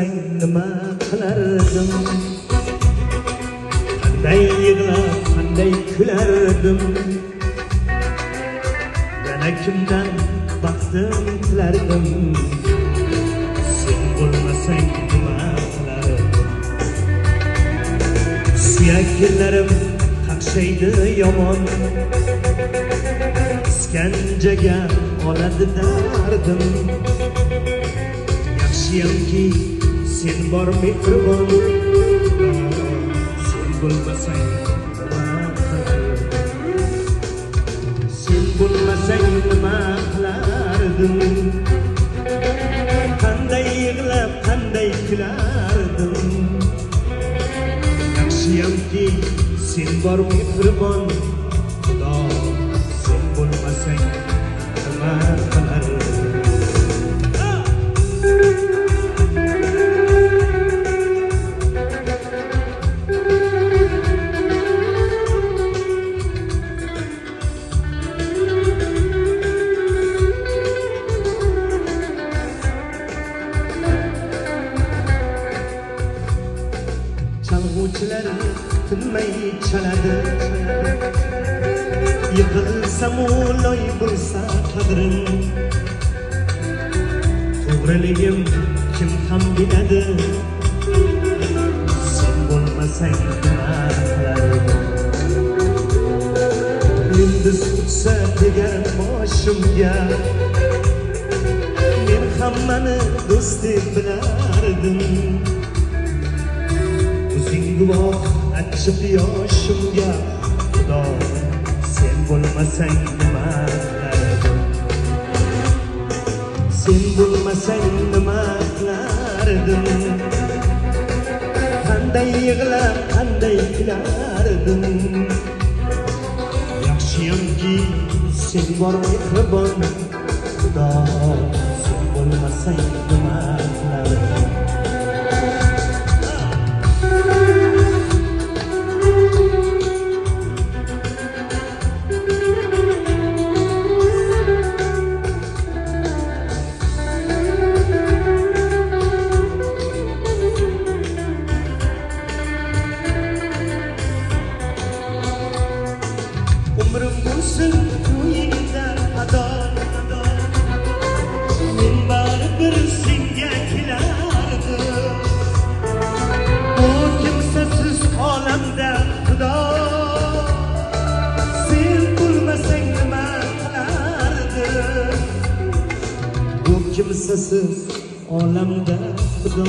bo'lmasang nima qilardim, qanday yig'lab qanday kulardim, yana kimdan baxtim tilardim, sen bo'lmasang nima qilardim. Suyaklarim qaqshaydi yomon, iskanjaga oladi dardim, yaxshiyamki sen bor mehribon, sen bo'lmasang nima qilardim, sen bo'lmasang nima qilardim, qanday yig'lab qanday kulardim, yaxshiyamki sen bor mehribon, Xudo sen bo'lmasang nima qilardim. Chalg'uvchilar tinmay chaladi, yiqilsam loy bo'lsa qadrim, to'g'riligim kim ham biladi, sen bo'lmasang nima qilardim. Yulduz uchsa tegar boshimga, men hammani do'st deb bilardim, o'zing guvoh achchiq yoshimga, Xudo sen bo'lmasang nima qilardim, sen bo'lmasang nima qilardim, qanday yig'lab qanday kulardim, yaxshiyamki sen bor mehribon, Xudo sen bo'lmasang nima qilardim. Umrim bo'lsin to'yingda ado, men baribir senga kelardim, bu kimsasiz olamda Xudo, sen bo'lmasang nima qilardim, bu kimsasiz olamda Xudo,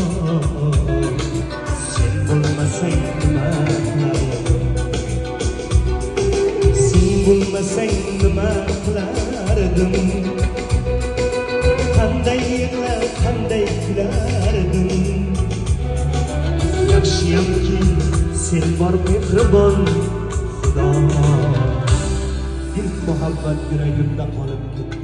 sen bo'lmasang nima qilardim, bo'lmasang nima qilardim, qanday yig'lab qanday kulardim, yaxshiyamki sen bor mehribon, Xudo. İlk muhabbet yüreğimde kalıp gitti.